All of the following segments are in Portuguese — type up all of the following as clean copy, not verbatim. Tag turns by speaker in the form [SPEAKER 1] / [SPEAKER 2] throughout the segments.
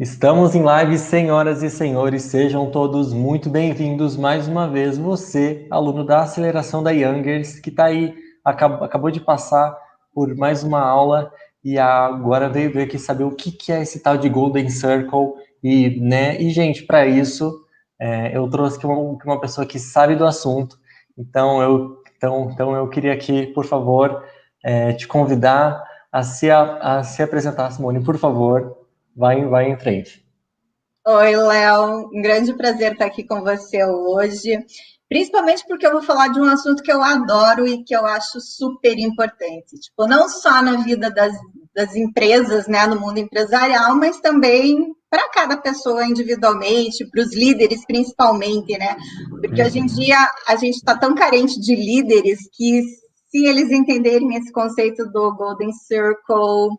[SPEAKER 1] Estamos em live, senhoras e senhores, sejam todos muito bem-vindos mais uma vez. Você, aluno da aceleração da Youngers, que está aí, acabou de passar por mais uma aula e agora veio ver aqui saber o que é esse tal de Golden Circle. E gente, para isso, eu trouxe aqui uma pessoa que sabe do assunto. Então eu queria aqui, por favor, te convidar a se apresentar, Simone, por favor. Vai em frente.
[SPEAKER 2] Oi, Léo. Um grande prazer estar aqui com você hoje, principalmente porque eu vou falar de um assunto que eu adoro e que eu acho super importante. Tipo, não só na vida das empresas, né, no mundo empresarial, mas também para cada pessoa individualmente, para os líderes principalmente, né? Porque hoje em dia a gente está tão carente de líderes que se eles entenderem esse conceito do Golden Circle,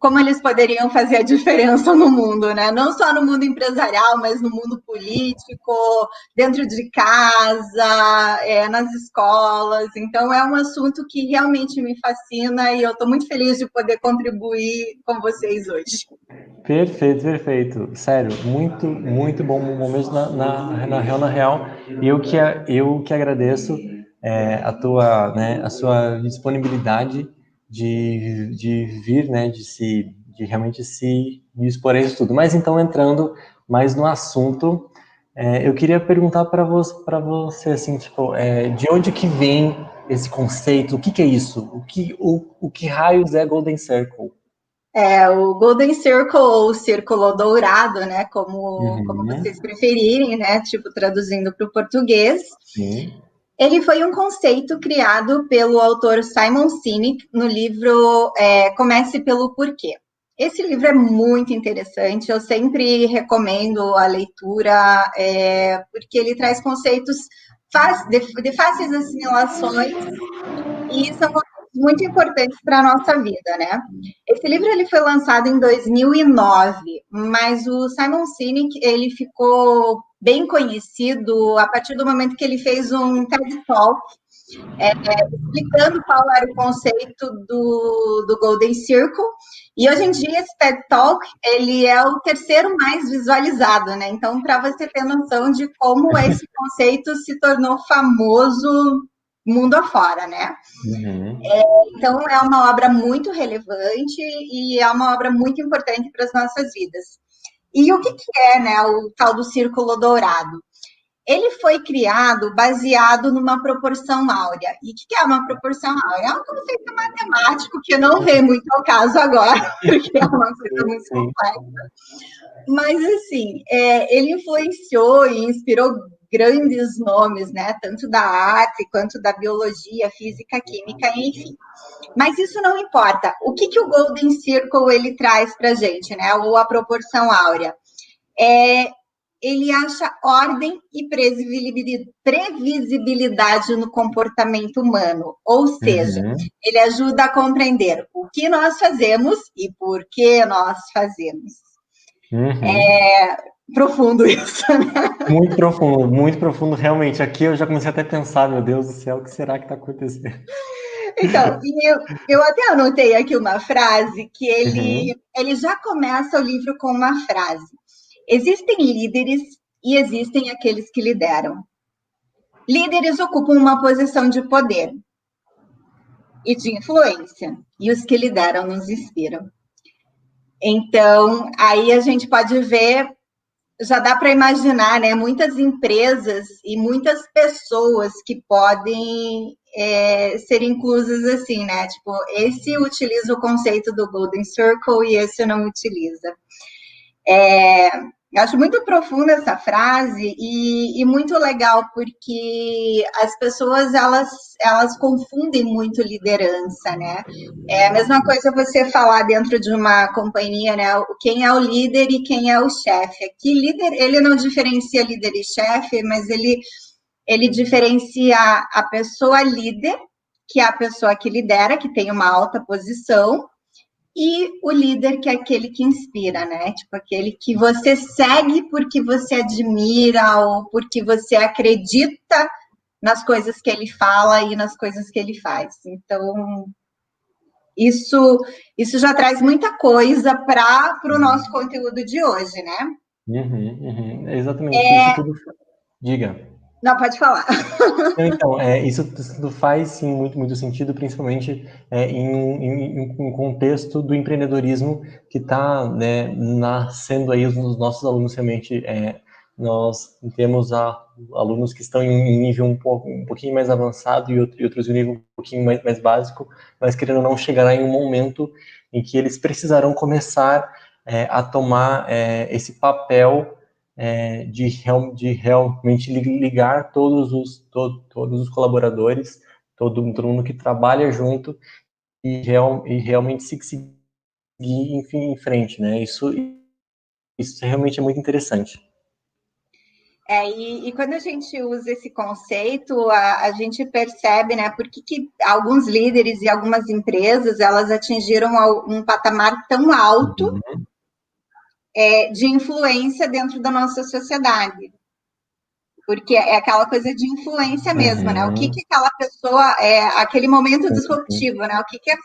[SPEAKER 2] como eles poderiam fazer a diferença no mundo, né? Não só no mundo empresarial, mas no mundo político, dentro de casa, nas escolas. Então, é um assunto que realmente me fascina e eu estou muito feliz de poder contribuir com vocês hoje.
[SPEAKER 1] Perfeito, perfeito. Sério, muito bom momento na real. Eu que agradeço a sua disponibilidade de vir, né, de realmente se expor a isso tudo. Mas então, entrando mais no assunto, eu queria perguntar para você, assim, tipo, de onde que vem esse conceito? O que é isso? O que raios é Golden Circle?
[SPEAKER 2] O Golden Circle ou Círculo Dourado, né? Como
[SPEAKER 1] Uhum,
[SPEAKER 2] vocês preferirem, né? Tipo, traduzindo para o português.
[SPEAKER 1] sim.
[SPEAKER 2] Ele foi um conceito criado pelo autor Simon Sinek no livro Comece pelo Porquê. Esse livro é muito interessante, eu sempre recomendo a leitura, porque ele traz conceitos de fáceis assimilações e são muito importantes para a nossa vida, né? Esse livro ele foi lançado em 2009, mas o Simon Sinek ele ficou bem conhecido a partir do momento que ele fez um TED Talk explicando qual era o conceito do Golden Circle. E hoje em dia esse TED Talk ele é o terceiro mais visualizado, né? Então, para você ter noção de como esse conceito se tornou famoso mundo afora, né?
[SPEAKER 1] Uhum.
[SPEAKER 2] Então, é uma obra muito relevante e é uma obra muito importante para as nossas vidas. E o que é, né, o tal do círculo dourado? Ele foi criado baseado numa proporção áurea. E o que é uma proporção áurea? É um conceito matemático que não vem muito ao caso agora, porque é uma coisa
[SPEAKER 1] Sim,
[SPEAKER 2] muito
[SPEAKER 1] sim.
[SPEAKER 2] complexa. Mas, assim, ele influenciou e inspirou grandes nomes, né? Tanto da arte quanto da biologia, física, química, enfim. Mas isso não importa. O que o Golden Circle ele traz para a gente, né? Ou a proporção áurea? É, ele acha ordem e previsibilidade no comportamento humano. Ou seja,
[SPEAKER 1] Uhum.
[SPEAKER 2] ele ajuda a compreender o que nós fazemos e por que nós fazemos.
[SPEAKER 1] Uhum.
[SPEAKER 2] Profundo isso, né?
[SPEAKER 1] Muito profundo, realmente. Aqui eu já comecei até a pensar, meu Deus do céu, o que será que está acontecendo?
[SPEAKER 2] Então, eu até anotei aqui uma frase que
[SPEAKER 1] Uhum.
[SPEAKER 2] ele já começa o livro com uma frase. Existem líderes e existem aqueles que lideram. Líderes ocupam uma posição de poder e de influência, e os que lideram nos inspiram. Então, aí a gente pode ver, já dá para imaginar, né? Muitas empresas e muitas pessoas que podem ser inclusas assim, né? Tipo, esse utiliza o conceito do Golden Circle e esse não utiliza. Eu acho muito profunda essa frase e muito legal porque as pessoas elas confundem muito liderança, né? É a mesma coisa você falar dentro de uma companhia, né? Quem é o líder e quem é o chefe. Aqui, líder, ele não diferencia líder e chefe, mas ele diferencia a pessoa líder, que é a pessoa que lidera, que tem uma alta posição, e o líder, que é aquele que inspira, né? Tipo, aquele que você segue porque você admira ou porque você acredita nas coisas que ele fala e nas coisas que ele faz. Então, isso já traz muita coisa para o nosso conteúdo de hoje, né?
[SPEAKER 1] Exatamente, isso tudo. Diga.
[SPEAKER 2] Não, pode falar.
[SPEAKER 1] Então, isso tudo faz, sim, muito sentido, principalmente em um contexto do empreendedorismo que está, né, nascendo aí os nossos alunos realmente. Nós temos alunos que estão em nível um pouquinho mais avançado e outros em nível um pouquinho mais básico, mas querendo ou não chegará em um momento em que eles precisarão começar a tomar esse papel de realmente ligar todos os colaboradores, todo mundo que trabalha junto e realmente seguir em frente, né? Isso realmente é muito interessante.
[SPEAKER 2] E quando a gente usa esse conceito, a gente percebe, né, por que alguns líderes e algumas empresas, elas atingiram um patamar tão alto de influência dentro da nossa sociedade. Porque é aquela coisa de influência mesmo, né? O que aquela pessoa, aquele momento disruptivo, né? O que é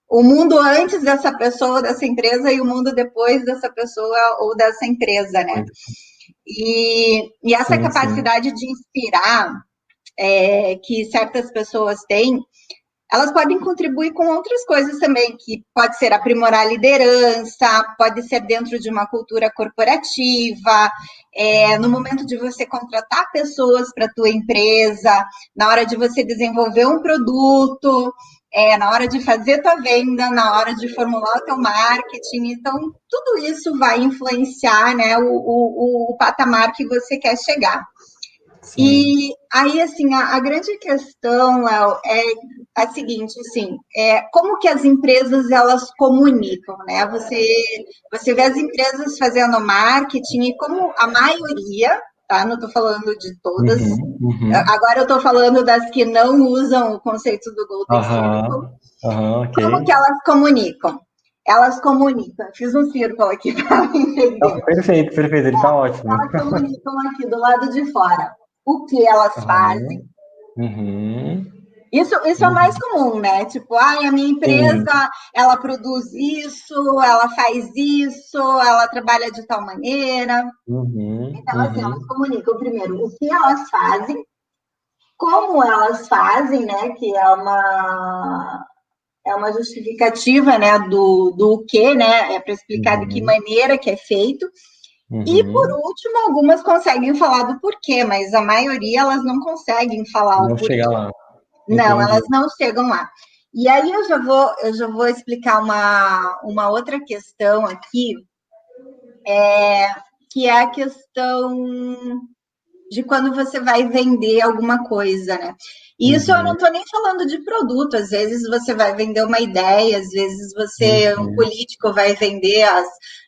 [SPEAKER 2] o mundo antes dessa pessoa, dessa empresa, e o mundo depois dessa pessoa ou dessa empresa, né? E essa capacidade de inspirar que certas pessoas têm, elas podem contribuir com outras coisas também, que pode ser aprimorar a liderança, pode ser dentro de uma cultura corporativa, no momento de você contratar pessoas para a tua empresa, na hora de você desenvolver um produto, na hora de fazer tua venda, na hora de formular o teu marketing. Então, tudo isso vai influenciar, né, o patamar que você quer chegar. Sim. E aí, assim, a grande questão, Léo, é a seguinte, assim, como que as empresas, elas comunicam, né? Você vê as empresas fazendo marketing e como a maioria, tá? Não estou falando de todas. Agora eu estou falando das que não usam o conceito do Golden Circle.
[SPEAKER 1] Okay.
[SPEAKER 2] Como que elas comunicam? Elas comunicam. Fiz um círculo aqui para entender.
[SPEAKER 1] Não, perfeito, ele está ótimo.
[SPEAKER 2] Elas comunicam aqui do lado de fora. O que elas fazem. Isso é o mais comum, né? Tipo, a minha empresa, ela produz isso, ela faz isso, ela trabalha de tal maneira. Então, assim, elas comunicam primeiro o que elas fazem, como elas fazem, né? Que é uma justificativa, né? Do que, né? É para explicar de que maneira que é feito. E, por último, algumas conseguem falar do porquê, mas a maioria, elas não conseguem falar o porquê.
[SPEAKER 1] Chega lá.
[SPEAKER 2] Não, elas não chegam lá. E aí eu já vou explicar uma outra questão aqui, que é a questão de quando você vai vender alguma coisa, né? E isso eu não estou nem falando de produto, às vezes você vai vender uma ideia, às vezes um político vai vender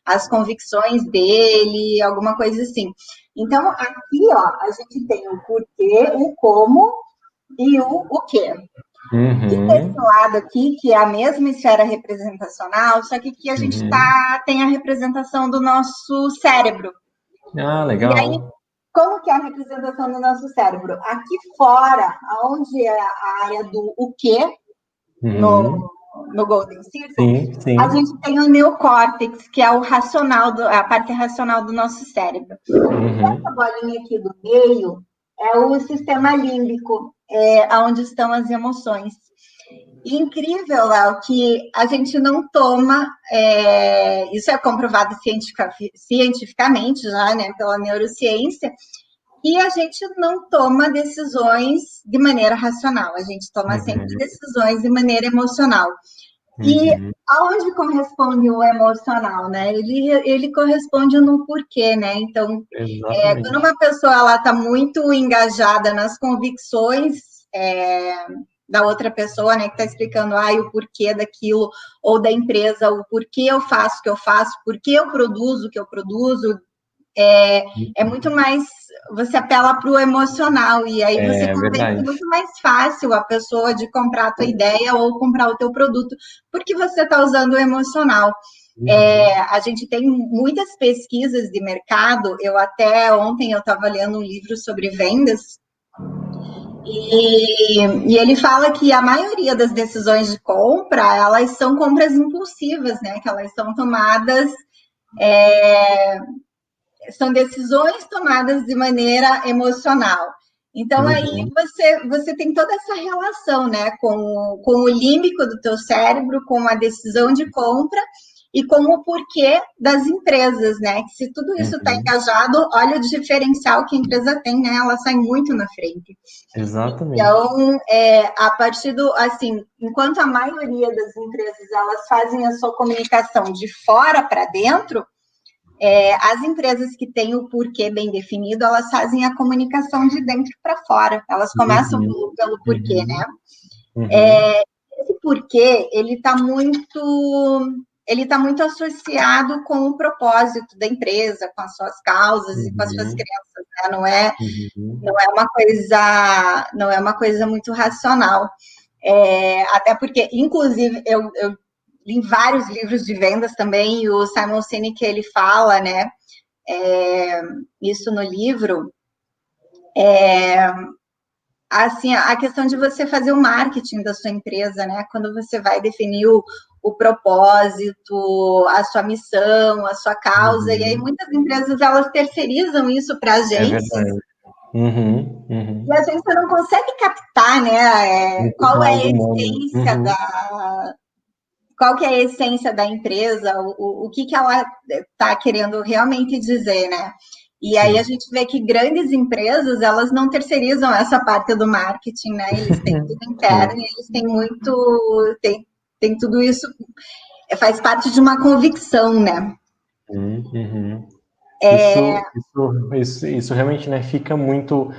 [SPEAKER 2] as convicções dele, alguma coisa assim. Então, aqui, ó, a gente tem o porquê, o como e o quê. E desse lado aqui, que é a mesma esfera representacional, só que aqui a gente tem a representação do nosso cérebro.
[SPEAKER 1] Legal.
[SPEAKER 2] E aí, como que é a representação do nosso cérebro? Aqui fora, onde é a área do o quê, no Golden Circle, a gente tem o neocórtex, que é o racional, a parte racional do nosso cérebro. Essa bolinha aqui do meio é o sistema límbico, onde estão as emoções. E incrível, Léo, que a gente não toma, isso é comprovado cientificamente já, né, pela neurociência, e a gente não toma decisões de maneira racional, a gente toma sempre decisões de maneira emocional. E aonde corresponde o emocional, né? Ele corresponde no porquê, né? Então, quando uma pessoa ela está muito engajada nas convicções da outra pessoa, né, que está explicando o porquê daquilo, ou da empresa, o porquê eu faço o que eu faço, porquê eu produzo o que eu produzo, é muito mais, você apela para o emocional, e aí você convence muito mais fácil a pessoa de comprar a tua ideia ou comprar o teu produto, porque você está usando o emocional. A gente tem muitas pesquisas de mercado, ontem eu estava lendo um livro sobre vendas, E ele fala que a maioria das decisões de compra, elas são compras impulsivas, né? Que elas são tomadas, são decisões tomadas de maneira emocional. Então, aí
[SPEAKER 1] Uhum.
[SPEAKER 2] você tem toda essa relação, né? Com o límbico do teu cérebro, com a decisão de compra e com o porquê das empresas, né? Que se tudo isso está
[SPEAKER 1] Uhum.
[SPEAKER 2] engajado, olha o diferencial que a empresa tem, né? Ela sai muito na frente.
[SPEAKER 1] Exatamente.
[SPEAKER 2] Então, a partir do, assim, enquanto a maioria das empresas elas fazem a sua comunicação de fora para dentro, as empresas que têm o porquê bem definido, elas fazem a comunicação de dentro para fora. Elas começam
[SPEAKER 1] Uhum.
[SPEAKER 2] pelo porquê,
[SPEAKER 1] Uhum.
[SPEAKER 2] né?
[SPEAKER 1] Uhum.
[SPEAKER 2] Esse porquê, ele tá muito associado com o propósito da empresa, com as suas causas e com as suas
[SPEAKER 1] Uhum.
[SPEAKER 2] crenças, né? Não
[SPEAKER 1] Uhum.
[SPEAKER 2] é uma coisa, não é uma coisa muito racional. Até porque, inclusive, eu li vários livros de vendas também, e o Simon Sinek, ele fala, né, isso no livro, assim, a questão de você fazer o marketing da sua empresa, né, quando você vai definir o propósito, a sua missão, a sua causa, e aí
[SPEAKER 1] Uhum.
[SPEAKER 2] muitas empresas, elas terceirizam isso para
[SPEAKER 1] É
[SPEAKER 2] agências,
[SPEAKER 1] verdade. Uhum.
[SPEAKER 2] e a
[SPEAKER 1] Uhum.
[SPEAKER 2] agência não consegue captar, né,
[SPEAKER 1] Muito
[SPEAKER 2] qual é a
[SPEAKER 1] lado humano.
[SPEAKER 2] essência
[SPEAKER 1] Uhum.
[SPEAKER 2] qual que é a essência da empresa, o que, que ela está querendo realmente dizer, né? E aí a
[SPEAKER 1] Sim.
[SPEAKER 2] gente vê que grandes empresas, elas não terceirizam essa parte do marketing, né? Eles têm tudo interno
[SPEAKER 1] Sim.
[SPEAKER 2] e eles têm tem tudo isso, faz parte de uma convicção, né?
[SPEAKER 1] Uhum. Isso realmente, né, fica muito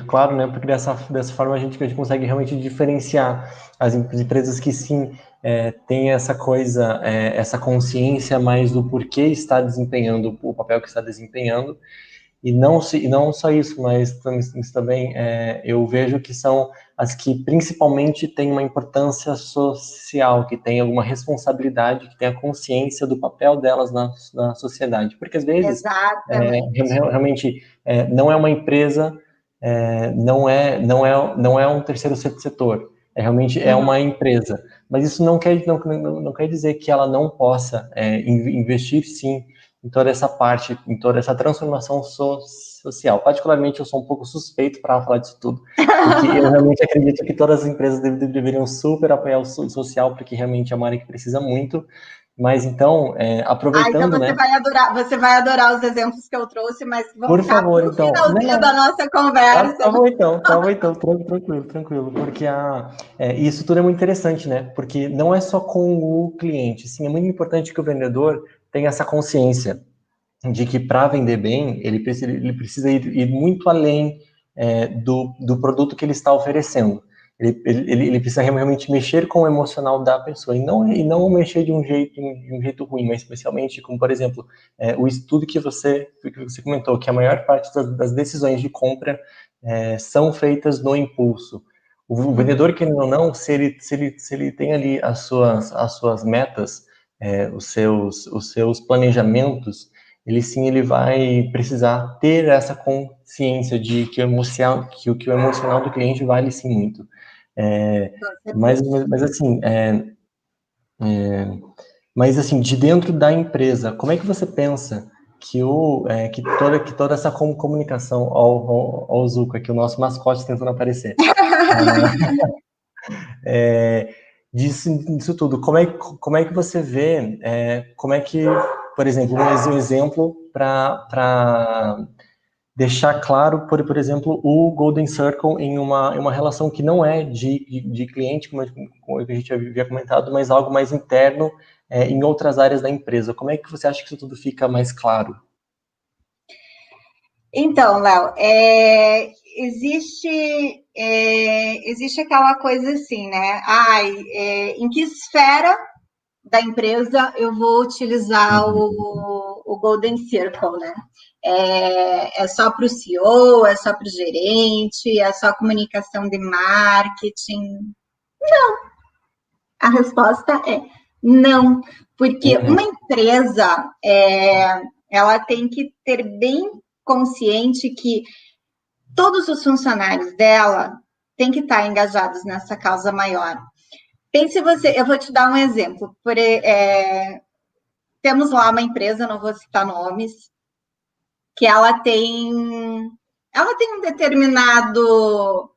[SPEAKER 1] claro, né, porque dessa forma a gente consegue realmente diferenciar as empresas que sim têm essa coisa, essa consciência mais do porquê está desempenhando o papel que está desempenhando, e não só isso, mas também eu vejo que são as que principalmente têm uma importância social, que têm alguma responsabilidade, que têm a consciência do papel delas na sociedade. Porque às vezes,
[SPEAKER 2] Exatamente.
[SPEAKER 1] realmente, não é uma empresa, não é um terceiro setor, realmente é
[SPEAKER 2] Uhum.
[SPEAKER 1] uma empresa. Mas isso não quer dizer que ela não possa investir sim em toda essa parte, em toda essa transformação social. Particularmente, eu sou um pouco suspeito para falar disso tudo, porque eu realmente acredito que todas as empresas deveriam super apoiar o social, porque realmente é uma área que precisa muito. Mas então,
[SPEAKER 2] Então
[SPEAKER 1] aproveitando, né?
[SPEAKER 2] você vai adorar os exemplos que eu trouxe, mas vamos
[SPEAKER 1] Por
[SPEAKER 2] ficar
[SPEAKER 1] favor,
[SPEAKER 2] para o
[SPEAKER 1] então.
[SPEAKER 2] finalzinho da
[SPEAKER 1] Não,
[SPEAKER 2] nossa conversa.
[SPEAKER 1] tá bom então, tranquilo, porque isso tudo é muito interessante, né? Porque não é só com o cliente, sim, é muito importante que o vendedor tenha essa consciência de que para vender bem, ele precisa ir muito além do produto que ele está oferecendo. Ele precisa realmente mexer com o emocional da pessoa, e não mexer de um jeito ruim, mas especialmente como, por exemplo, o estudo que você comentou, que a maior parte das decisões de compra são feitas no impulso. O vendedor, querendo ou não, se ele tem ali as suas metas, os seus planejamentos, ele vai precisar ter essa consciência de que que o emocional do cliente vale sim muito. É,
[SPEAKER 2] Com
[SPEAKER 1] mas,
[SPEAKER 2] certeza.
[SPEAKER 1] mas assim, mas assim, de dentro da empresa, como é que você pensa que toda essa comunicação ao Zuko, aqui o nosso mascote tentando aparecer, é, disso tudo, como é que você vê, como é que, por exemplo, um exemplo para deixar claro, por exemplo, o Golden Circle em uma relação que não é de cliente, como a gente havia comentado, mas algo mais interno em outras áreas da empresa. Como é que você acha que isso tudo fica mais claro?
[SPEAKER 2] Então, Léo, existe aquela coisa assim, né? Em que esfera da empresa eu vou utilizar
[SPEAKER 1] Uhum,
[SPEAKER 2] o Golden Circle, né? Só para o CEO, é só para o gerente, é só comunicação de marketing? A resposta é não, porque
[SPEAKER 1] uhum,
[SPEAKER 2] uma empresa ela tem que ter bem consciente que todos os funcionários dela têm que estar engajados nessa causa maior. Pense você, eu vou te dar um exemplo. Temos lá uma empresa, não vou citar nomes, que ela tem um determinado,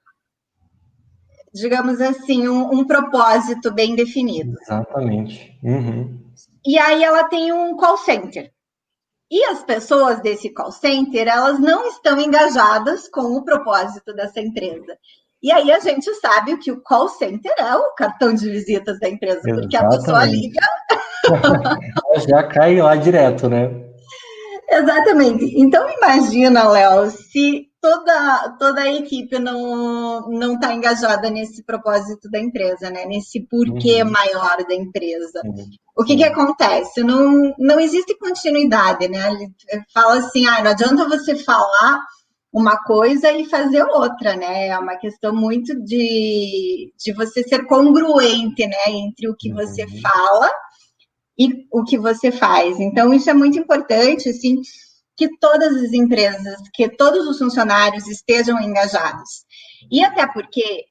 [SPEAKER 2] digamos assim, um propósito bem definido.
[SPEAKER 1] Exatamente. Uhum.
[SPEAKER 2] E aí ela tem um call center. E as pessoas desse call center, elas não estão engajadas com o propósito dessa empresa. E aí a gente sabe que o call center é o cartão de visitas da empresa, porque a pessoa
[SPEAKER 1] Exatamente.
[SPEAKER 2] liga.
[SPEAKER 1] Já cai lá direto, né?
[SPEAKER 2] Exatamente. Então imagina, Léo, se toda a equipe não está engajada nesse propósito da empresa, né? Nesse porquê
[SPEAKER 1] Uhum.
[SPEAKER 2] maior da empresa.
[SPEAKER 1] Sim,
[SPEAKER 2] O que
[SPEAKER 1] sim.
[SPEAKER 2] acontece? Não existe continuidade, né? Ele fala assim, não adianta você falar uma coisa e fazer outra, né? É uma questão muito de você ser congruente, né? Entre o que você
[SPEAKER 1] Uhum.
[SPEAKER 2] fala e o que você faz. Então, isso é muito importante, assim, que todas as empresas, que todos os funcionários estejam engajados. E até porque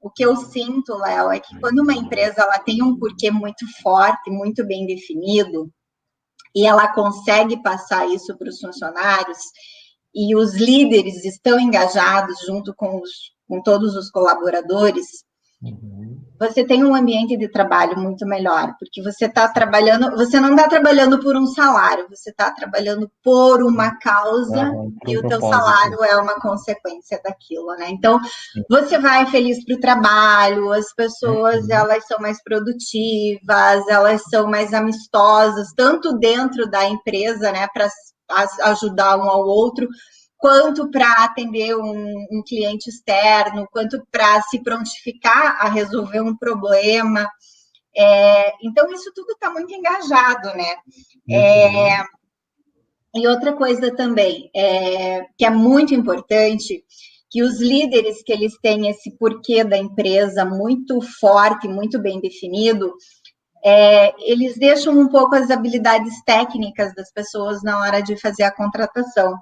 [SPEAKER 2] o que eu sinto, Léo, é que quando uma empresa ela tem um porquê muito forte, muito bem definido, e ela consegue passar isso para os funcionários, e os líderes estão engajados junto com todos os colaboradores,
[SPEAKER 1] Uhum.
[SPEAKER 2] você tem um ambiente de trabalho muito melhor, porque você está trabalhando, você não está trabalhando por um salário, você está trabalhando por uma causa
[SPEAKER 1] Uhum. Para
[SPEAKER 2] e
[SPEAKER 1] um
[SPEAKER 2] o teu
[SPEAKER 1] propósito.
[SPEAKER 2] salário é uma consequência daquilo, né? Então,
[SPEAKER 1] Sim.
[SPEAKER 2] você vai feliz para o trabalho, as pessoas,
[SPEAKER 1] Uhum.
[SPEAKER 2] elas são mais produtivas, elas são mais amistosas, tanto dentro da empresa, né, para ajudar um ao outro, quanto para atender um cliente externo, quanto para se prontificar a resolver um problema. Então, isso tudo está muito engajado, né?
[SPEAKER 1] Uhum.
[SPEAKER 2] E outra coisa também, que é muito importante, que os líderes que eles têm esse porquê da empresa muito forte, muito bem definido, eles deixam um pouco as habilidades técnicas das pessoas na hora de fazer a contratação.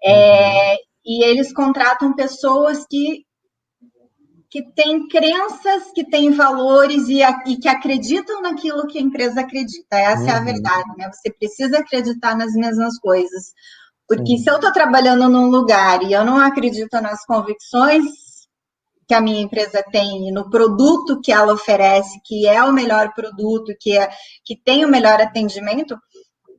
[SPEAKER 1] Uhum.
[SPEAKER 2] E eles contratam pessoas que têm crenças, que têm valores e que acreditam naquilo que a empresa acredita. Essa é a
[SPEAKER 1] Uhum.
[SPEAKER 2] verdade, né? Você precisa acreditar nas mesmas coisas. Porque se eu
[SPEAKER 1] Sim.
[SPEAKER 2] estou trabalhando num lugar e eu não acredito nas convicções que a minha empresa tem, no produto que ela oferece, que é o melhor produto, que tem o melhor atendimento,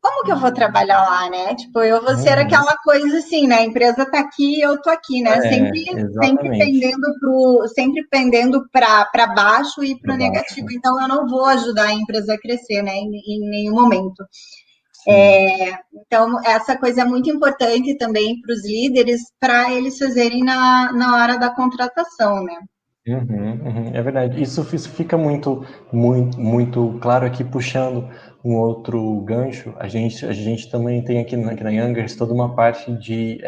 [SPEAKER 2] como que eu vou trabalhar lá, né? Tipo, eu vou ser
[SPEAKER 1] Uhum.
[SPEAKER 2] aquela coisa assim, né? A empresa tá aqui, eu tô aqui, né? Sempre
[SPEAKER 1] Exatamente.
[SPEAKER 2] pendendo para baixo e para
[SPEAKER 1] Para
[SPEAKER 2] o negativo.
[SPEAKER 1] baixo.
[SPEAKER 2] Então, eu não vou ajudar a empresa a crescer, né? Em nenhum momento.
[SPEAKER 1] Sim.
[SPEAKER 2] Então, essa coisa é muito importante também para os líderes, para eles fazerem na hora da contratação, né?
[SPEAKER 1] Uhum, uhum, é verdade. Isso fica muito claro aqui, puxando um outro gancho. A gente também tem aqui na Youngers toda uma parte de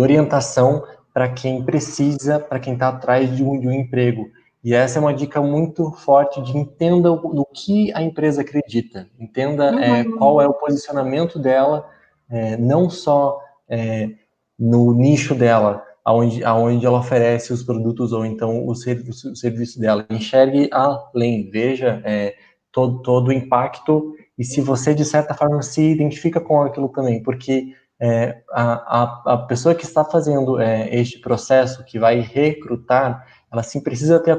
[SPEAKER 1] orientação para quem precisa, para quem está atrás de um emprego. E essa é uma dica muito forte de entenda no que a empresa acredita, entenda qual é o posicionamento dela, não só no nicho dela, aonde ela oferece os produtos ou então o serviço dela. Enxergue além, veja todo o impacto e se você, de certa forma, se identifica com aquilo também, porque a pessoa que está fazendo este processo, que vai recrutar, ela sim precisa ter a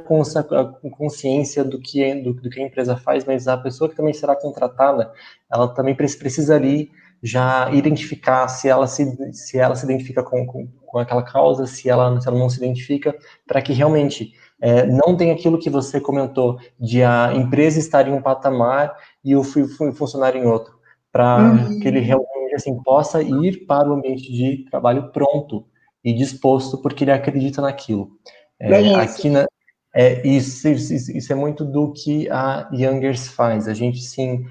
[SPEAKER 1] consciência do que a empresa faz, mas a pessoa que também será contratada, ela também precisa ali já identificar se ela se identifica com aquela causa, se ela não se identifica, para que realmente não tenha aquilo que você comentou, de a empresa estar em um patamar e o funcionário em outro, para que ele realmente assim, possa ir para o ambiente de trabalho pronto e disposto, porque ele acredita naquilo.
[SPEAKER 2] Bem isso.
[SPEAKER 1] Aqui isso é muito do que a Youngers faz. A gente sim,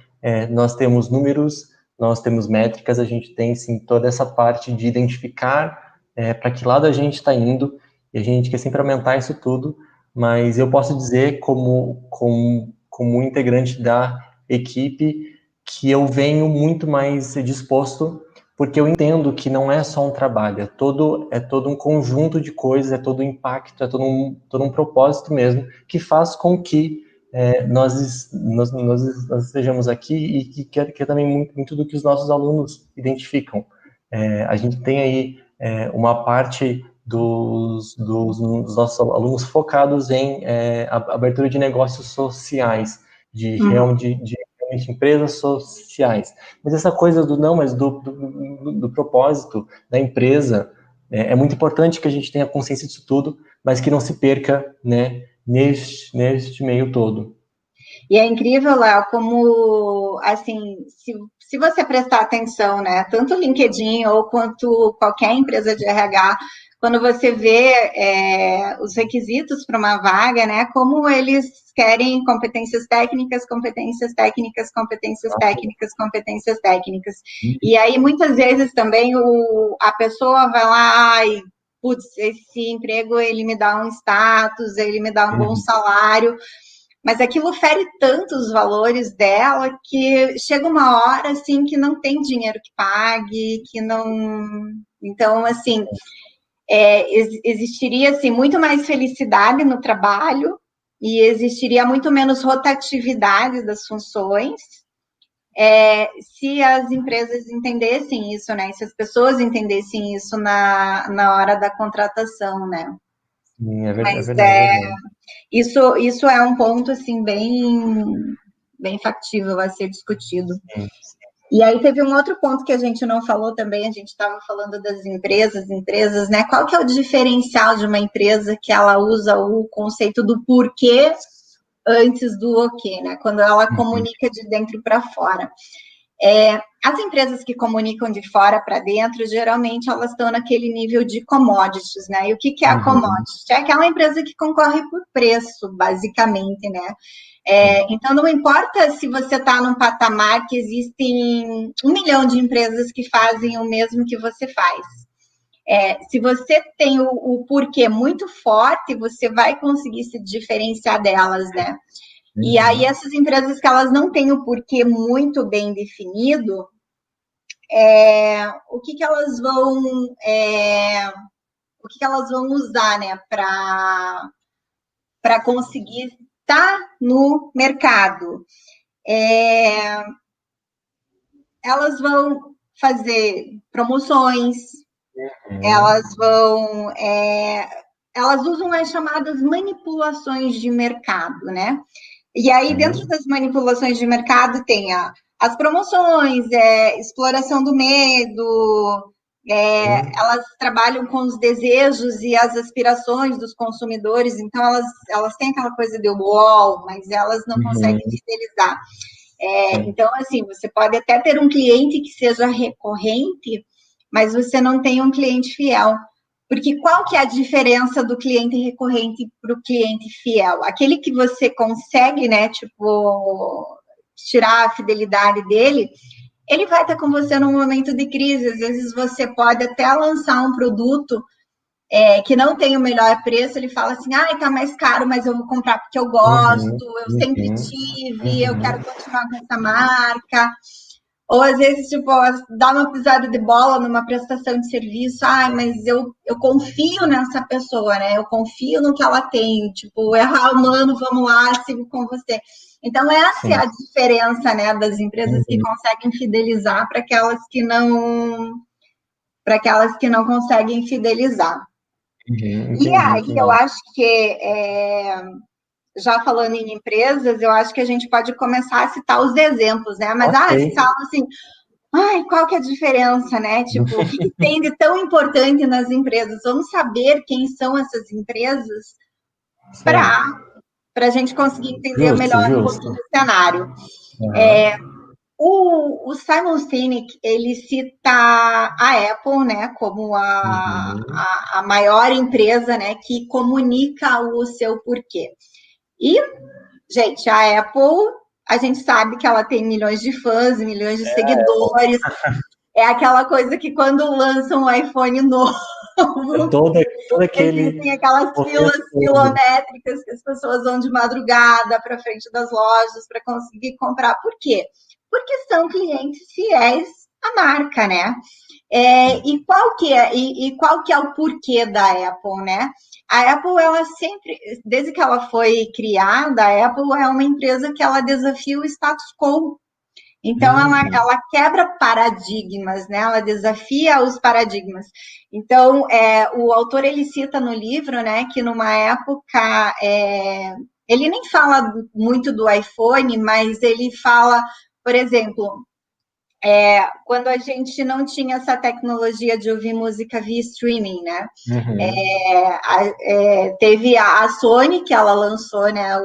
[SPEAKER 1] nós temos números, nós temos métricas, a gente tem sim toda essa parte de identificar para que lado a gente está indo, e a gente quer sempre aumentar isso tudo, mas eu posso dizer como integrante da equipe que eu venho muito mais disposto porque eu entendo que não é só um trabalho, é todo um conjunto de coisas, é todo um impacto, é todo um propósito mesmo, que faz com que nós estejamos aqui e que é também muito do que os nossos alunos identificam. A gente tem aí uma parte dos nossos alunos focados em abertura de negócios sociais, de realmente empresas sociais. Mas essa coisa do propósito da empresa, é muito importante que a gente tenha consciência disso tudo, mas que não se perca, né, neste meio todo.
[SPEAKER 2] E é incrível, Léo, como, assim, se você prestar atenção, né, tanto o LinkedIn ou quanto qualquer empresa de RH, quando você vê os requisitos para uma vaga, né, como eles querem competências técnicas, competências técnicas, competências técnicas, competências técnicas. E aí, muitas vezes, também, a pessoa vai lá e, putz, esse emprego, ele me dá um status, ele me dá um bom salário, mas aquilo fere tanto os valores dela que chega uma hora, assim, que não tem dinheiro que pague, que não... Então, assim, existiria, assim, muito mais felicidade no trabalho e existiria muito menos rotatividade das funções se as empresas entendessem isso, né? Se as pessoas entendessem isso na hora da contratação, né?
[SPEAKER 1] Sim, é verdade,
[SPEAKER 2] Mas
[SPEAKER 1] é verdade.
[SPEAKER 2] isso é um ponto, assim, bem factível a ser discutido.
[SPEAKER 1] Sim.
[SPEAKER 2] E aí teve um outro ponto que a gente não falou também, a gente estava falando das empresas, né? Qual que é o diferencial de uma empresa que ela usa o conceito do porquê antes do o quê, né? Quando ela comunica de dentro para fora. As empresas que comunicam de fora para dentro, geralmente elas estão naquele nível de commodities, né? E o que é a commodity? É aquela empresa que concorre por preço, basicamente, né? Então, não importa se você está num patamar que existem 1 milhão de empresas que fazem o mesmo que você faz. Se você tem o porquê muito forte, você vai conseguir se diferenciar delas, né? E aí, essas empresas que elas não têm o porquê muito bem definido, o que elas vão usar, né, para conseguir estar no mercado? Elas vão fazer promoções, elas usam as chamadas manipulações de mercado, né? E aí, dentro das manipulações de mercado, tem as promoções, exploração do medo, elas trabalham com os desejos e as aspirações dos consumidores, então elas têm aquela coisa de wall, mas elas não conseguem fidelizar. Então, assim, você pode até ter um cliente que seja recorrente, mas você não tem um cliente fiel. Porque qual que é a diferença do cliente recorrente para o cliente fiel? Aquele que você consegue, né, tipo, tirar a fidelidade dele, ele vai estar com você num momento de crise. Às vezes você pode até lançar um produto que não tem o melhor preço, ele fala assim, tá mais caro, mas eu vou comprar porque eu gosto, eu sempre tive, eu quero continuar com essa marca. Ou às vezes, tipo, dá uma pisada de bola numa prestação de serviço, mas eu confio nessa pessoa, né? Eu confio no que ela tem, tipo, errar humano, vamos lá, sigo com você. Então, essa é a diferença, né, das empresas que conseguem fidelizar para aquelas que não conseguem fidelizar. E aí, eu acho que, já falando em empresas, eu acho que a gente pode começar a citar os exemplos, né? Mas, você fala assim, qual que é a diferença, né? Tipo, o que tem de tão importante nas empresas? Vamos saber quem são essas empresas para a gente conseguir entender melhor um pouquinho do cenário. O Simon Sinek, ele cita a Apple, né, como a maior empresa, né, que comunica o seu porquê. E, gente, a Apple, a gente sabe que ela tem milhões de fãs, milhões de seguidores. É aquela coisa que quando lançam um iPhone novo,
[SPEAKER 1] todo aquele...
[SPEAKER 2] existem aquelas filas quilométricas que as pessoas vão de madrugada para frente das lojas para conseguir comprar. Por quê? Porque são clientes fiéis a marca, né? Qual que é o porquê da Apple, né? A Apple, ela sempre, desde que ela foi criada, a Apple é uma empresa que ela desafia o status quo. Então, ela quebra paradigmas, né? Ela desafia os paradigmas. Então, o autor, ele cita no livro, né, que numa época, ele nem fala muito do iPhone, mas ele fala, por exemplo, quando a gente não tinha essa tecnologia de ouvir música via streaming, né? Teve a Sony, que ela lançou, né,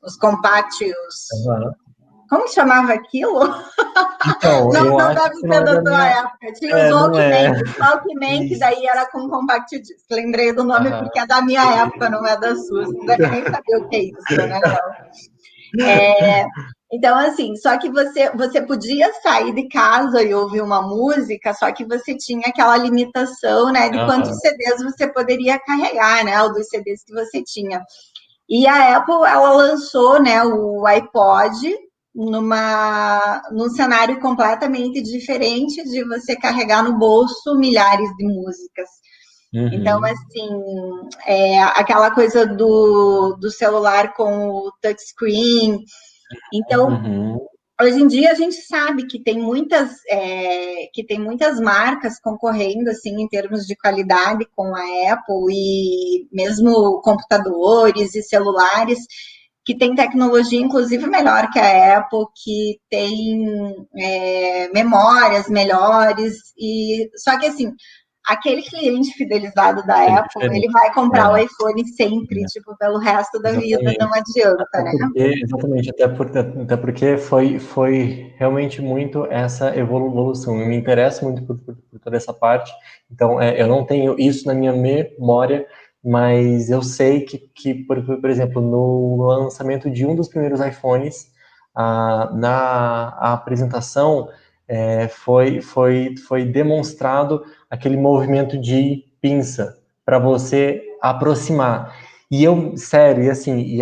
[SPEAKER 2] os compactos. Como que chamava aquilo?
[SPEAKER 1] Então, eu
[SPEAKER 2] não
[SPEAKER 1] acho
[SPEAKER 2] deve
[SPEAKER 1] que
[SPEAKER 2] ser
[SPEAKER 1] não é
[SPEAKER 2] da
[SPEAKER 1] da
[SPEAKER 2] tua
[SPEAKER 1] minha.
[SPEAKER 2] época. Tinha os
[SPEAKER 1] Não é.
[SPEAKER 2] Walkman, que daí era com compact disc. Lembrei do nome porque é da minha época, não é da sua. Você não deve nem saber o que é isso, né? Então, assim, só que você podia sair de casa e ouvir uma música, só que você tinha aquela limitação, né, de quantos CDs você poderia carregar, né, ou dos CDs que você tinha. E a Apple, ela lançou, né, o iPod num cenário completamente diferente de você carregar no bolso milhares de músicas. Então, assim, aquela coisa do celular com o touchscreen. Então, hoje em dia a gente sabe que tem muitas marcas concorrendo assim em termos de qualidade com a Apple e mesmo computadores e celulares que tem tecnologia inclusive melhor que a Apple, que tem memórias melhores e só que assim aquele cliente fidelizado da Apple, ele vai comprar o iPhone sempre, tipo, pelo resto da vida, não adianta, né?
[SPEAKER 1] Exatamente, até porque foi realmente muito essa evolução. Eu me interesso muito por toda essa parte, então eu não tenho isso na minha memória, mas eu sei que por exemplo, no lançamento de um dos primeiros iPhones, na apresentação, foi demonstrado aquele movimento de pinça para você aproximar. E eu, sério, e assim,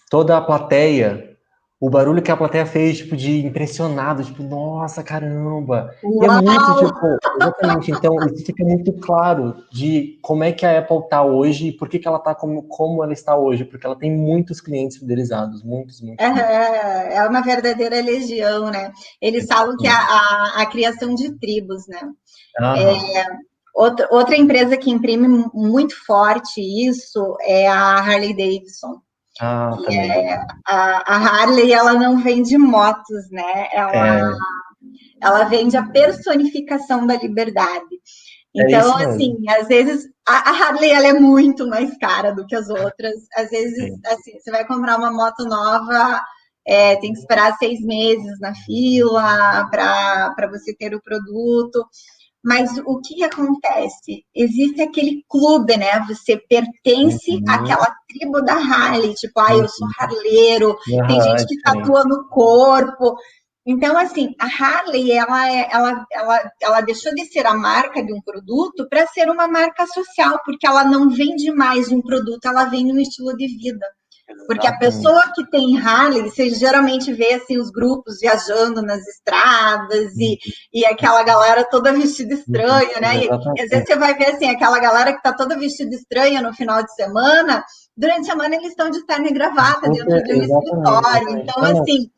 [SPEAKER 1] toda a plateia, o barulho que a plateia fez, tipo, de impressionado, tipo, nossa, caramba. E é muito, tipo, exatamente, então, isso fica muito claro de como é que a Apple tá hoje e por que ela tá como ela está hoje, porque ela tem muitos clientes fidelizados, muitos.
[SPEAKER 2] É uma verdadeira legião, né? Eles falam que a criação de tribos, né? Outra empresa que imprime muito forte isso é a Harley Davidson. A Harley, ela não vende motos, né? Ela vende a personificação da liberdade. Então, assim, às vezes a Harley ela é muito mais cara do que as outras. Às vezes, assim, você vai comprar uma moto nova, tem que esperar 6 meses na fila para você ter o produto. Mas o que acontece? Existe aquele clube, né? Você pertence àquela tribo da Harley, tipo, eu sou harleiro, tem gente que tatua no corpo. Então, assim, a Harley, ela deixou de ser a marca de um produto para ser uma marca social, porque ela não vende mais um produto, ela vende um estilo de vida. Porque a pessoa que tem Harley, você geralmente vê assim, os grupos viajando nas estradas e aquela galera toda vestida estranha, né? E às vezes você vai ver assim, aquela galera que tá toda vestida estranha no final de semana, durante a semana eles estão de terno e gravata dentro de um escritório. Então, assim,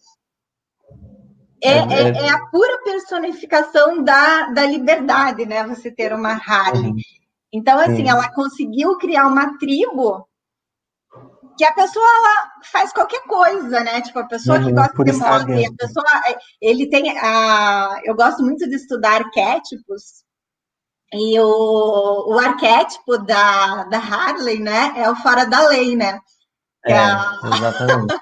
[SPEAKER 2] é a pura personificação da liberdade, né? Você ter uma Harley. Então, assim, ela conseguiu criar uma tribo que a pessoa ela faz qualquer coisa, né? Tipo, a pessoa que gosta de moto, e a pessoa. Ele tem. Eu gosto muito de estudar arquétipos, e o arquétipo da Harley, né? É o fora da lei, né?
[SPEAKER 1] Exatamente.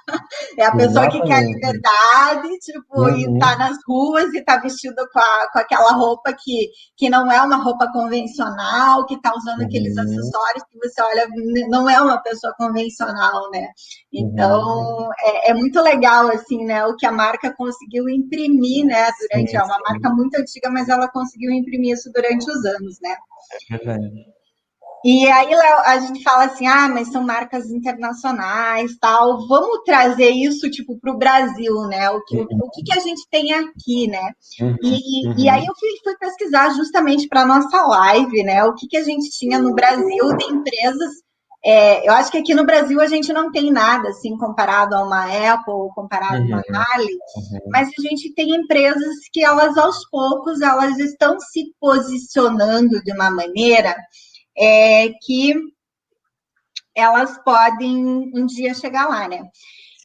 [SPEAKER 2] É a pessoa que quer liberdade, tipo, e tá nas ruas e tá vestida com aquela roupa que não é uma roupa convencional, que tá usando aqueles acessórios que você olha, não é uma pessoa convencional, né? Então, é muito legal, assim, né? O que a marca conseguiu imprimir, né? Durante, é uma marca muito antiga, mas ela conseguiu imprimir isso durante os anos, né?
[SPEAKER 1] É verdade.
[SPEAKER 2] E aí, Léo, a gente fala assim, ah, mas são marcas internacionais, tal. Vamos trazer isso, tipo, para o Brasil, né? O que a gente tem aqui, né?
[SPEAKER 1] Uhum,
[SPEAKER 2] E aí
[SPEAKER 1] uhum,
[SPEAKER 2] eu fui pesquisar justamente para a nossa live, né? O que a gente tinha no Brasil de empresas. Eu acho que aqui no Brasil a gente não tem nada, assim, comparado a uma Apple, comparado a uma
[SPEAKER 1] uhum,
[SPEAKER 2] Harley,
[SPEAKER 1] uhum.
[SPEAKER 2] mas a gente tem empresas que elas, aos poucos, elas estão se posicionando de uma maneira que elas podem um dia chegar lá, né?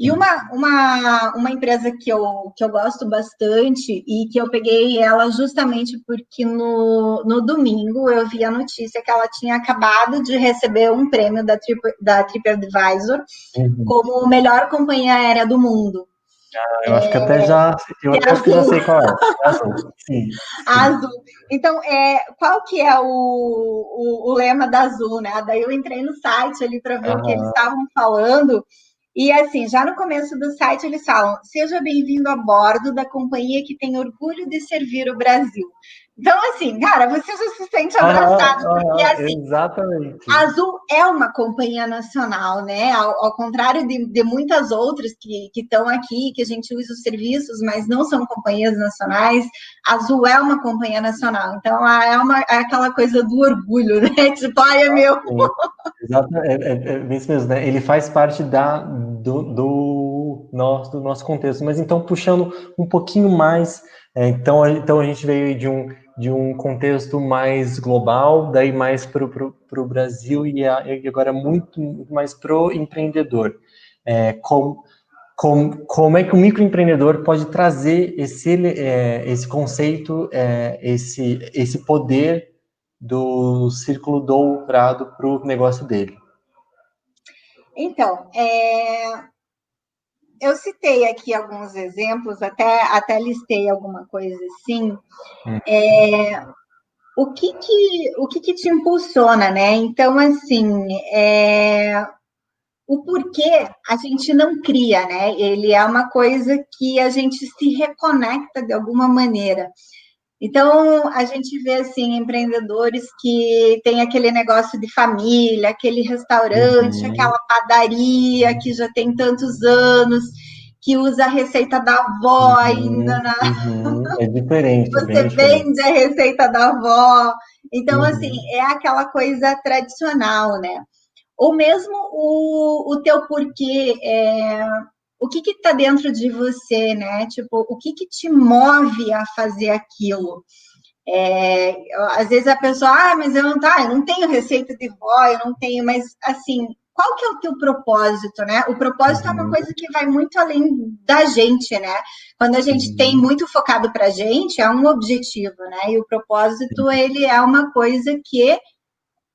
[SPEAKER 2] E
[SPEAKER 1] Sim.
[SPEAKER 2] uma empresa que eu gosto bastante e que eu peguei ela justamente porque no domingo eu vi a notícia que ela tinha acabado de receber um prêmio da TripAdvisor
[SPEAKER 1] Uhum.
[SPEAKER 2] como melhor companhia aérea do mundo.
[SPEAKER 1] Eu acho que até já, eu
[SPEAKER 2] Que é
[SPEAKER 1] até acho que já
[SPEAKER 2] azul.
[SPEAKER 1] sei qual é. É azul. Sim,
[SPEAKER 2] A
[SPEAKER 1] sim.
[SPEAKER 2] Azul. Então, qual que é o lema da Azul, né? Daí eu entrei no site ali para ver o que eles
[SPEAKER 1] Aham.
[SPEAKER 2] estavam falando. E assim, já no começo do site eles falam: seja bem-vindo a bordo da companhia que tem orgulho de servir o Brasil. Então, assim, cara, você já se sente
[SPEAKER 1] Aham,
[SPEAKER 2] abraçado, porque
[SPEAKER 1] aham,
[SPEAKER 2] assim, a
[SPEAKER 1] exatamente.
[SPEAKER 2] Azul é uma companhia nacional, né? Ao contrário de muitas outras que estão aqui, que a gente usa os serviços, mas não são companhias nacionais, a Azul é uma companhia nacional. Então, é aquela coisa do orgulho, né? Tipo, ai, é meu.
[SPEAKER 1] Sim, é isso mesmo, né? Ele faz parte do nosso contexto. Mas então, puxando um pouquinho mais, então a gente veio aí de um contexto mais global, daí mais para o Brasil e agora muito mais para o empreendedor. Como é que o microempreendedor pode trazer esse conceito, esse poder do círculo dourado para o negócio dele?
[SPEAKER 2] Então, eu citei aqui alguns exemplos, até listei alguma coisa assim.
[SPEAKER 1] Hum,
[SPEAKER 2] O que te impulsiona, né? Então, assim, o porquê a gente não cria, né? Ele é uma coisa que a gente se reconecta de alguma maneira. Então, a gente vê, assim, empreendedores que têm aquele negócio de família, aquele restaurante,
[SPEAKER 1] uhum,
[SPEAKER 2] aquela padaria que já tem tantos anos, que usa a receita da avó ainda,
[SPEAKER 1] uhum, uhum. É diferente, é bem
[SPEAKER 2] você
[SPEAKER 1] diferente.
[SPEAKER 2] vende a receita da avó. Então, assim,
[SPEAKER 1] Uhum,
[SPEAKER 2] é aquela coisa tradicional, né? Ou mesmo o teu porquê, o que está dentro de você, né? Tipo, o que te move a fazer aquilo? Às vezes a pessoa, mas eu não tenho receita de vó, eu não tenho, mas assim, qual que é o teu propósito, né? O propósito é uma
[SPEAKER 1] uhum,
[SPEAKER 2] coisa que vai muito além da gente, né? Quando a gente tem
[SPEAKER 1] uhum,
[SPEAKER 2] muito focado para a gente, é um objetivo, né? E o propósito,
[SPEAKER 1] sim.
[SPEAKER 2] ele é uma coisa que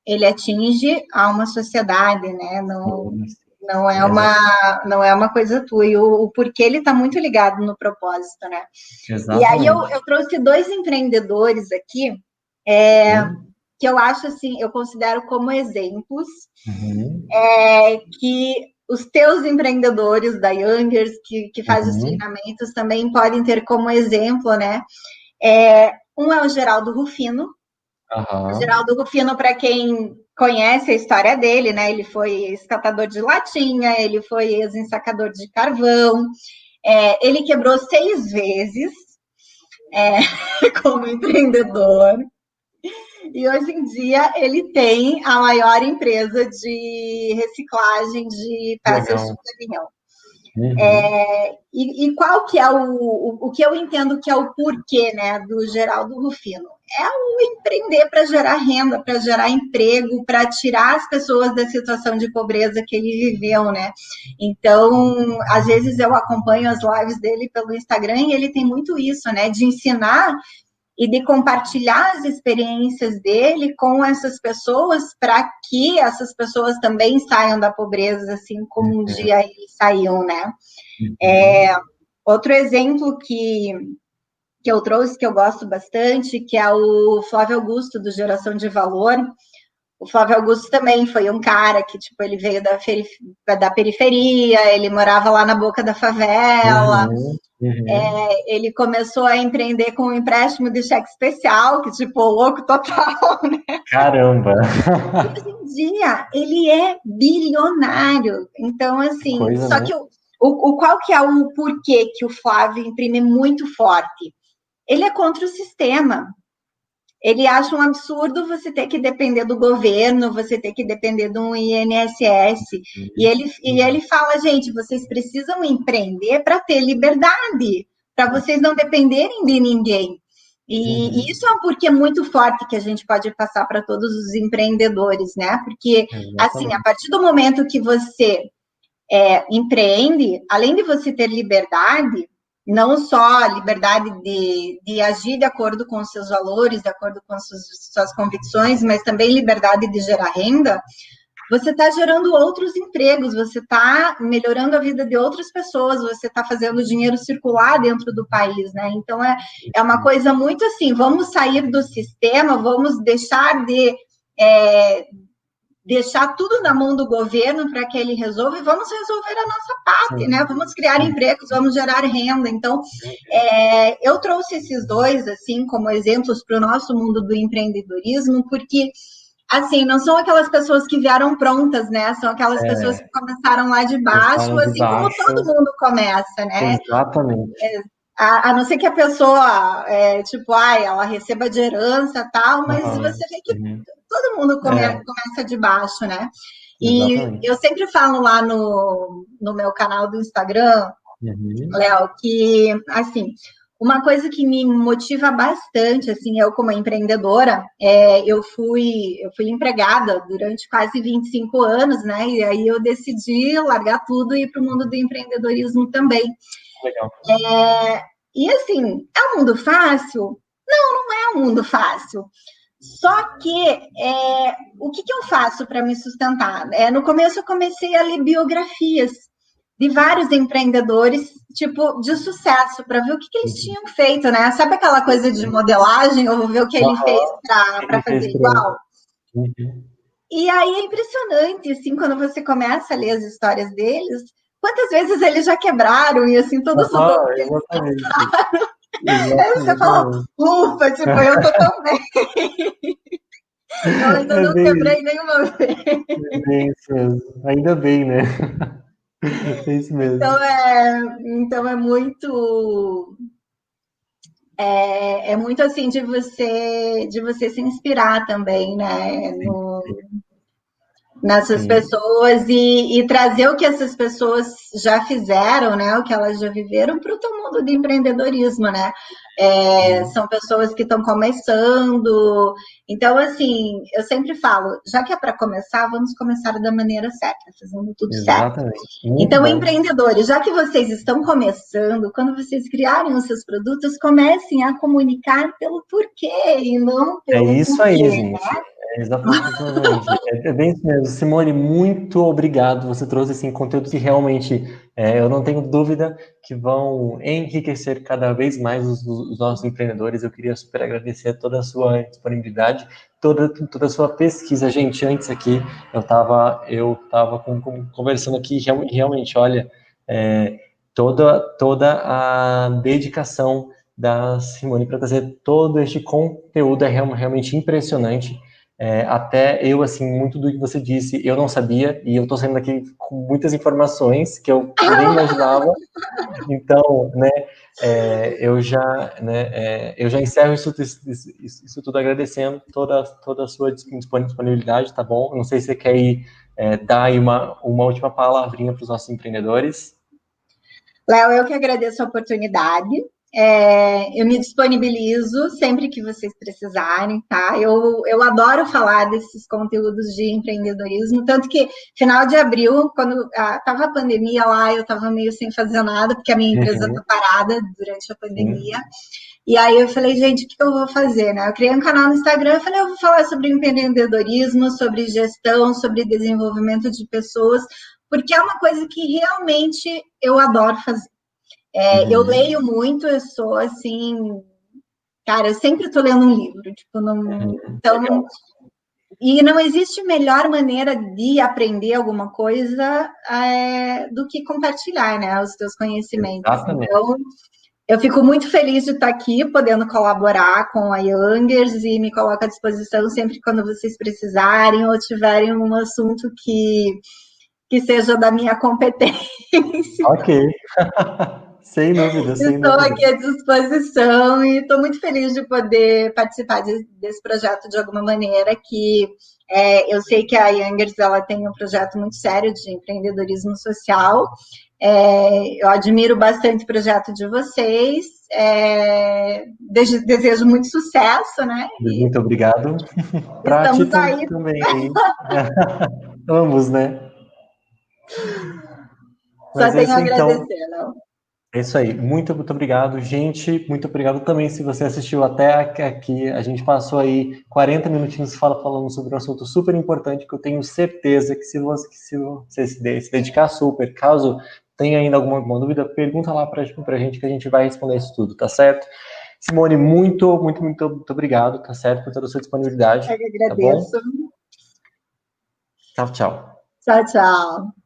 [SPEAKER 2] ele atinge a uma sociedade, né? Não,
[SPEAKER 1] Sim,
[SPEAKER 2] não é
[SPEAKER 1] exa-
[SPEAKER 2] uma coisa tua. E o porquê ele está muito ligado no propósito, né? E aí
[SPEAKER 1] exatamente.
[SPEAKER 2] eu trouxe dois empreendedores aqui
[SPEAKER 1] Sim.
[SPEAKER 2] que eu acho assim, eu considero como exemplos
[SPEAKER 1] Uhum,
[SPEAKER 2] que os teus empreendedores da Youngers, que faz os
[SPEAKER 1] uhum,
[SPEAKER 2] treinamentos, também podem ter como exemplo, né? Um é o Geraldo Rufino. O
[SPEAKER 1] aham,
[SPEAKER 2] Geraldo Rufino, para quem conhece a história dele, né? Ele foi escatador de latinha, ele foi ex-ensacador de carvão, ele quebrou 6 vezes como empreendedor. E hoje em dia ele tem a maior empresa de reciclagem de peças de
[SPEAKER 1] legal.
[SPEAKER 2] caminhão.
[SPEAKER 1] Uhum,
[SPEAKER 2] E qual que é o que eu entendo que é o porquê, né, do Geraldo Rufino? É o empreender para gerar renda, para gerar emprego, para tirar as pessoas da situação de pobreza que ele viveu, né? Então, às vezes eu acompanho as lives dele pelo Instagram e ele tem muito isso, né, de ensinar e de compartilhar as experiências dele com essas pessoas para que essas pessoas também saiam da pobreza, assim como um dia eles saíam, né?
[SPEAKER 1] uhum,
[SPEAKER 2] Outro exemplo que eu trouxe, que eu gosto bastante, que é o Flávio Augusto, do Geração de Valor. O Flávio Augusto também foi um cara que, tipo, ele veio da periferia, ele morava lá na boca da favela, ele começou a empreender com um empréstimo de cheque especial, que, tipo, louco total, né?
[SPEAKER 1] Caramba!
[SPEAKER 2] E hoje em dia, ele é bilionário. Então, assim,
[SPEAKER 1] Coisa,
[SPEAKER 2] só
[SPEAKER 1] né?
[SPEAKER 2] que qual que é o porquê que o Flávio imprime muito forte? Ele é contra o sistema. Ele acha um absurdo você ter que depender do governo, você ter que depender de um INSS. E ele fala, gente, vocês precisam empreender para ter liberdade, para vocês não dependerem de ninguém. E isso é um porquê muito forte que a gente pode passar para todos os empreendedores, né? Porque, assim, a partir do momento que você empreende, além de você ter liberdade, não só liberdade de agir de acordo com os seus valores, de acordo com as suas convicções, mas também liberdade de gerar renda, você está gerando outros empregos, você está melhorando a vida de outras pessoas, você está fazendo o dinheiro circular dentro do país, né? Então, é uma coisa muito assim, vamos sair do sistema, vamos deixar de... deixar tudo na mão do governo para que ele resolva e vamos resolver a nossa parte, né? Vamos criar empregos, vamos gerar renda. Então, eu trouxe esses dois, assim, como exemplos para o nosso mundo do empreendedorismo, porque, assim, não são aquelas pessoas que vieram prontas, né? São aquelas pessoas que começaram lá de baixo,
[SPEAKER 1] De
[SPEAKER 2] assim como
[SPEAKER 1] baixo.
[SPEAKER 2] todo mundo começa, né?
[SPEAKER 1] Exatamente.
[SPEAKER 2] A não ser que a pessoa, tipo, ela receba de herança e tal, mas você vê que todo mundo começa de baixo, né? E eu sempre falo lá no meu canal do Instagram, Léo, que, assim, uma coisa que me motiva bastante, assim, eu como empreendedora, eu fui empregada durante quase 25 anos, né? E aí eu decidi largar tudo e ir para o mundo do empreendedorismo também.
[SPEAKER 1] Legal.
[SPEAKER 2] E assim, é um mundo fácil? Não é um mundo fácil. Só que o que eu faço para me sustentar? No começo eu comecei a ler biografias de vários empreendedores, tipo, de sucesso, para ver o que eles tinham feito, né? Sabe aquela coisa de modelagem, ou ver o que ele fez para fazer igual? E aí é impressionante, assim, quando você começa a ler as histórias deles, quantas vezes eles já quebraram e assim, todo sufoco que eles passaram. Aí você fala, ufa, tipo, eu tô tão bem. Eu ainda não quebrei nenhuma vez.
[SPEAKER 1] É isso mesmo. Ainda bem, né? É isso mesmo.
[SPEAKER 2] Então é muito... É muito assim de você se inspirar também, né? Nessas pessoas e trazer o que essas pessoas já fizeram, né? O que elas já viveram para o teu mundo de empreendedorismo, né? São pessoas que estão começando. Então, assim, eu sempre falo, já que é para começar, vamos começar da maneira certa, fazendo tudo certo. Então, empreendedores, já que vocês estão começando, quando vocês criarem os seus produtos, comecem a comunicar pelo porquê e não pelo
[SPEAKER 1] É isso
[SPEAKER 2] porquê,
[SPEAKER 1] aí, gente.
[SPEAKER 2] né?
[SPEAKER 1] Exatamente. É bem isso mesmo. Simone, muito obrigado. Você trouxe assim, conteúdos que realmente eu não tenho dúvida que vão enriquecer cada vez mais os nossos empreendedores. Eu queria super agradecer toda a sua disponibilidade, toda a sua pesquisa. Gente, antes aqui eu estava conversando aqui realmente, olha, toda a dedicação da Simone para trazer todo este conteúdo é realmente impressionante. Até eu, assim, muito do que você disse, eu não sabia, e eu estou saindo daqui com muitas informações que eu nem imaginava. Então, né, eu já encerro isso tudo agradecendo toda a sua disponibilidade, tá bom? Não sei se você quer ir dar aí uma última palavrinha para os nossos empreendedores.
[SPEAKER 2] Léo, eu que agradeço a oportunidade. Eu me disponibilizo sempre que vocês precisarem, tá? Eu adoro falar desses conteúdos de empreendedorismo, tanto que final de abril, quando estava a pandemia lá, eu estava meio sem fazer nada, porque a minha empresa está parada durante a pandemia. E aí eu falei, gente, o que eu vou fazer, né? Eu criei um canal no Instagram, eu falei, eu vou falar sobre empreendedorismo, sobre gestão, sobre desenvolvimento de pessoas, porque é uma coisa que realmente eu adoro fazer. Eu leio muito, eu sou assim, cara, eu sempre estou lendo um livro, tipo, então E não existe melhor maneira de aprender alguma coisa do que compartilhar, né, os teus conhecimentos.
[SPEAKER 1] Exatamente.
[SPEAKER 2] Então, eu fico muito feliz de estar aqui, podendo colaborar com a Youngers e me coloco à disposição sempre quando vocês precisarem ou tiverem um assunto que seja da minha competência.
[SPEAKER 1] Ok. Sem dúvida, sem
[SPEAKER 2] Estou
[SPEAKER 1] dúvida.
[SPEAKER 2] aqui à disposição e estou muito feliz de poder participar desse projeto de alguma maneira, que eu sei que a Youngers ela tem um projeto muito sério de empreendedorismo social. Eu admiro bastante o projeto de vocês, desejo muito sucesso, né?
[SPEAKER 1] Muito obrigado. Para ti
[SPEAKER 2] Estamos aí.
[SPEAKER 1] também. Ambos, né?
[SPEAKER 2] Só
[SPEAKER 1] Mas é
[SPEAKER 2] tenho
[SPEAKER 1] isso
[SPEAKER 2] a
[SPEAKER 1] aí, então.
[SPEAKER 2] agradecer, não?
[SPEAKER 1] É isso aí. Muito, muito obrigado, gente. Muito obrigado também se você assistiu até aqui. A gente passou aí 40 minutinhos falando sobre um assunto super importante que eu tenho certeza que se você se dedicar super, caso tenha ainda alguma dúvida, pergunta lá pra gente que a gente vai responder isso tudo, tá certo? Simone, muito, muito, muito, muito obrigado, tá certo? Por toda a sua disponibilidade.
[SPEAKER 2] Eu que
[SPEAKER 1] Tá bom?
[SPEAKER 2] agradeço.
[SPEAKER 1] Tchau, tchau.
[SPEAKER 2] Tchau, tchau.